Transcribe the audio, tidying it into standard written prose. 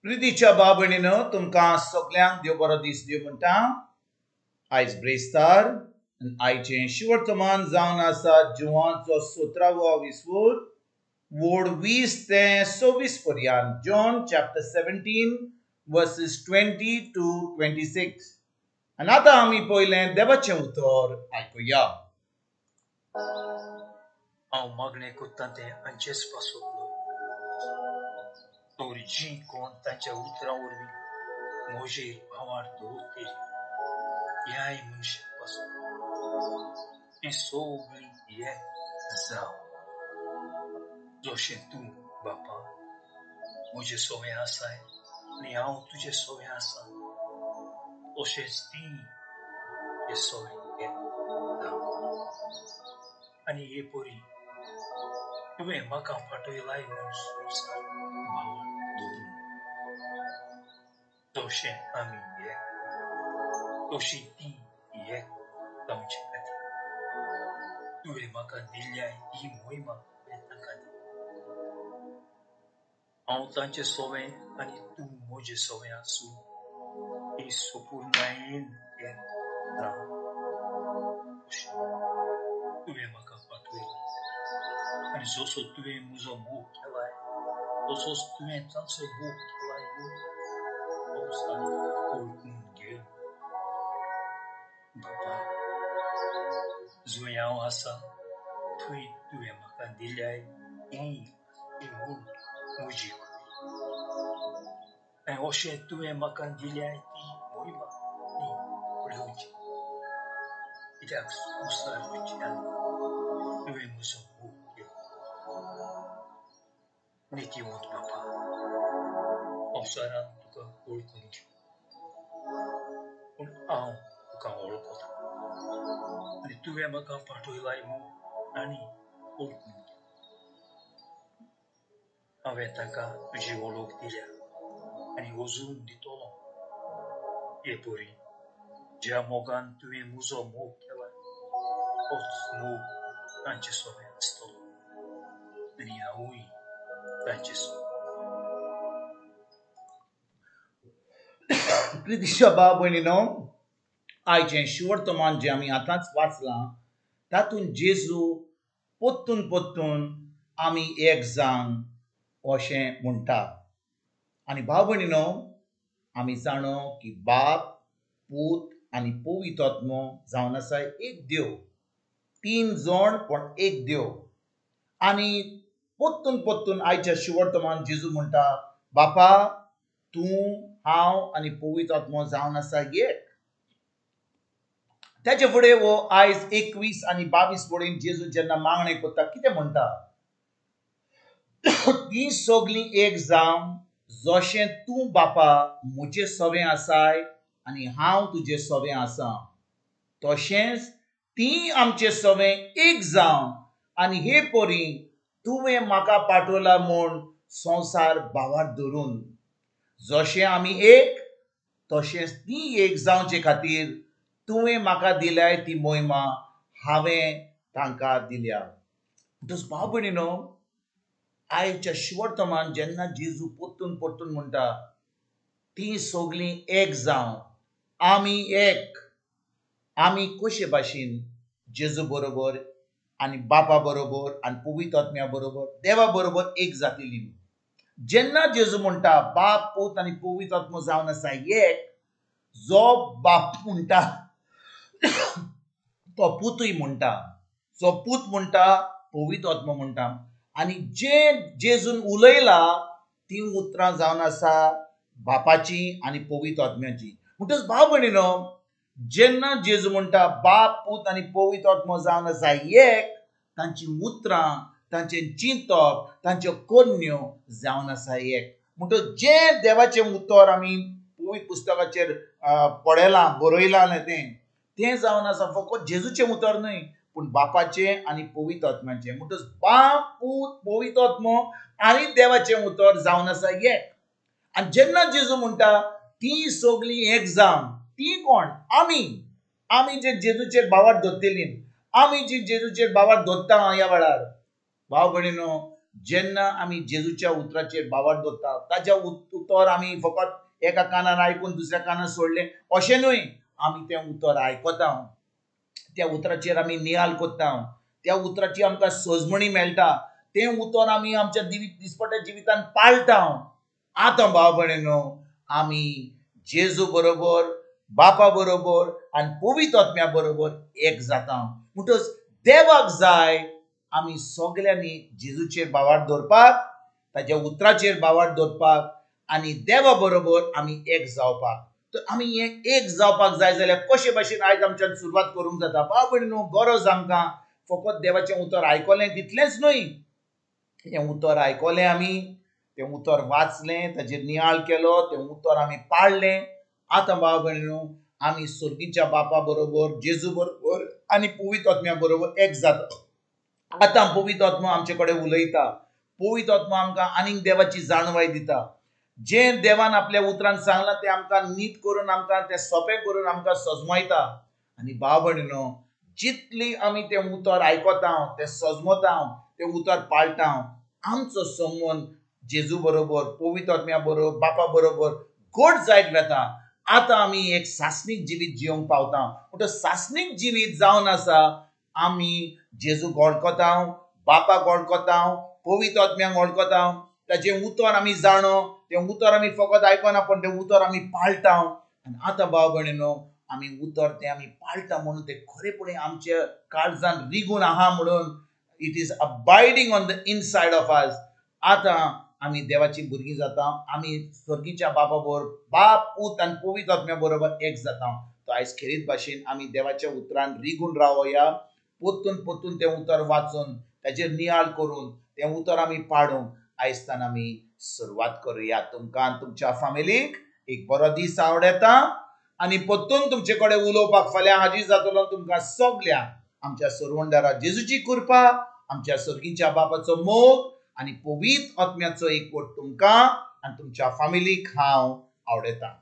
प्रितीच्या बाबणीनो तुमकां सगळ्यांक देव बरो दीस दिवं म्हणटा. आयज ब्रेस्तार आयचें शिवर्तमान जावन आसा जुवाचो 17वो विसवूर वोड 20 ते 26 पर्यंत. John chapter 17 versus 20 to 26. आनी आतां आमी पयलें देवाचें उतर आयकुया. हांव मागणें कोत्तां तें हांचेच पासून जी कोण तांच्या उतरां वरवीं म्हजेर भावार दवरतली ह्याय मनशा पासून ती सगळीं एक जाव. जशें तूं बापा म्हजें सोवें आसाय आनी हांव तुजें सोवें आसा तशेंच तीं तें सोवें एक जाव. आनी हे परी तुवें म्हाका फाटयलाय म्हूण संवसार भावार दवरून जशें आमी एक तशी तीं एक जावचे खातीर तुवें म्हाका दिल्ल्याय ही मोहिमा तांकां दी. हांव तांचें सोवें आनी तूं म्हजें सोवें आसूं ती संपूर्णतायेन एक जाव. तुवें म्हाका फाटयलाय आनी जसो तुवें म्हजो मोग केलाय तसोच तुवें तांचो मोग केलाय म्हूण संवसार ओळखून घेवन बापा जंय हांव आसा थंय तुवें म्हाका दिल्याय तीं म्हूण म्हजी खोशी. आनी अशें तुवें म्हाका दिल्याय ती मोहिमा ती पळोवची कित्याक संवसाराच्यान तुवें म्हजो मोग केलो. नितीवंत बापा संवसारान तुका वळखून घेवं पूण हांव तुका वळखता आनी तुवें म्हाका फाटयलाय म्हूण आनी वळखून घेवं. हांवें तांकां तुजी वळख दिल्या आनी अजून दितलो हे परी ज्या मोगान तुवें म्हजो मोग केलाय तोच मोग तांचे सोवें आसतलो आनी हांवूय तांचे सोवें. प्रितीच्या बाबणीनो आयचें शिवर्तमान जें आमी आतांच वाचलां तातूंत जेजू पोत्तून आमी एक जावन अशें म्हणटा. आनी भाव भयणीनो आमी जाणो की बाप पूत आनी पवित्र आत्मो जावन आसा एक देव. 3 जण पण एक देव. आनी पोत्तून आयच्या शिवर्तमान जेजू म्हणटा बापा तूं हांव आनी पवित्र आत्मो जावन आसा एक. तेचे फुडें वो आयज 21 आनी 22 फुडें जेजू जेन्ना मागणें करता कितें म्हणटा तीं सगळीं एक जावन जशें तूं बापा म्हजें सोवें आसाय आनी हांव तुजें सोवें आसा तशेंच तीं आमचें सोवें एक जावन आनी हे परी तुवें म्हाका पाठयला म्हूण संवसार भावार धरून जशें आमी एक तशेंच तीं एक जावचे खातीर तुवें म्हाका दिल्याय ती मोहिमा हांवें तांकां दिल्या. म्हणटच भाव भयणीनो आयच्या शिवर्तमान जेन्ना जेजू पोत्तून म्हणटा तीं सगळीं एक जावन आमी एक. आमी कशे भाशेन जेजू बरोबर आनी बापा बरोबर आनी पवित्र आत्म्या बरोबर देवा बरोबर एक जातलीं. जेन्ना जेजू म्हणटा बाप पूत आनी पवित्र आत्मो जावन आसा एक जो बाप म्हणटा तो पूतूय म्हणटा जो पूत म्हणटा पवित्र आत्मो म्हणटा आनी जे जेजून उलयलां तीं उतरां जावन आसा बापाची आनी पवित्र आत्म्याची. म्हणटच भाव भयणीनो जेन्ना जेजू म्हणटा बाप पूत आनी पवित्र आत्मो जावन आसा एक तांची उतरां तांचें चिंतप तांच्यो कन्यो जावन आसा एक. म्हणटच जें देवाचें उतर आमी पवित्र पुस्तकाचेर पळयलां बरयलां तें जावन आसा फकत जेजूचें उतर न्हय पूण बापाचें आनी पवित्र आत्म्याचें. म्हणटच बाप पूत पवित्र आत्मो आनी देवाचें उतर जावन आसा एक. आनी जेन्ना जेजू म्हणटा तीं सगळीं एक जावन तीं कोण आमी जे जेजूचेर भावार धरतलीं आमी जी जेजूचेर भावार धरता ह्या वेळार भाव भयणीनो जेन्ना आमी जेजूच्या उतराचेर बावर दवरता ताच्या उतर आमी फकत एका कानान आयकून दुसऱ्या कानान सोडलें अशें न्हय, आमी तें उतर आयकता, त्या उतराचेर आमी नियाल कोत्ता, त्या उतराची आमकां सोजमणी मेळटा, तें उतर आमी आमच्या दिसपट्या जिवितान पाळटा. आतां भाव भयणीनो, आमी जेजू बरोबर, बापा बरोबर आनी पवित्र आत्म्या बरोबर एक जाता. म्हणटच देवाक जाय आमी सगळ्यांनी जेजूचेर बावर दवरपाक, ताच्या उतराचेर बावर दवरपाक आनी देवा बरोबर आमी एक जावपाक. तर आमी हे एक जावपाक जाय जाल्यार कशे भाशेन आयज आमच्यान सुरवात करूंक जाता. भाव भयणीनो, गरज आमकां फकत देवाचें उतर आयकलें तितलेंच न्हय, हें उतर आयकलें आमी, तें उतर वाचलें, ताचेर नियाळ केलो, तें उतर आमी पाळलें. आतां भाव भयणीनो, आमी सर्गीच्या बापा बरोबर, जेजू बरोबर आनी पवित्र आत्म्या बरोबर एक जाता. आतां पवित्र आत्मा आमचे कडेन उलयता, पवित्र आत्मा आमकां आनीक देवाची जाणवाय दिता. जें देवान आपल्या उतरान सांगलां तें आमकां नीट करून, आमकां तें सोंपें करून आमकां सजमयता. आनी भाव भयणीनो, जितली आमी तें उतर आयकता, तें सजमता, तें उतर पाळटा, आमचो संबंद जेजू बरोबर, पवित्र आत्म्या बरोबर, बापा बरोबर घट जायत वता. आतां आमी एक सासणीक जिवीत जिवंक पावता. पूण सासणीक जिवीत जावन आसा आमी जेजू वळखता, बापाक वळखता, पवित्र आत्म्याक वळखता, ताचें उतर आमी जाणो, तें उतर आमी फकत आयकना पण तें उतर आमी पाळटा. आनी आतां भाव भयणीनो, आमी उतर तें आमी पाळटा म्हणून तें खरेपणी आमच्या काळजान रिगून आहा म्हणून it is abiding on the inside of us. आतां आमी देवाची भुरगीं जाता, आमी सर्गीच्या बापा बरोबर, बाप, पूत आनी पवित्र आत्म्या बरोबर एक जाता. तो आयज खेरीत भाशेन आमी देवाच्या उतरान रिगून रावया, पोत्तून तें उतर वाचून, ताचेर नियाळ करून, तें उतर आमी पाडूंक आयजतान आमी सुरवात करुया. तुमकां आनी तुमच्या फॅमिलीक एक बरो दीस आवडेता आनी पोत्तून तुमचे कडेन उलोवपाक फाल्यां हाजीर जातलो. तुमकां सगळ्यांक आमच्या सर्वंडारा जेजूची कृपा, आमच्या सर्गीच्या बापाचो मोग आनी पवित्र आत्म्याचो एकवट तुमकां आनी तुमच्या फॅमिलीक हांव आवडेता.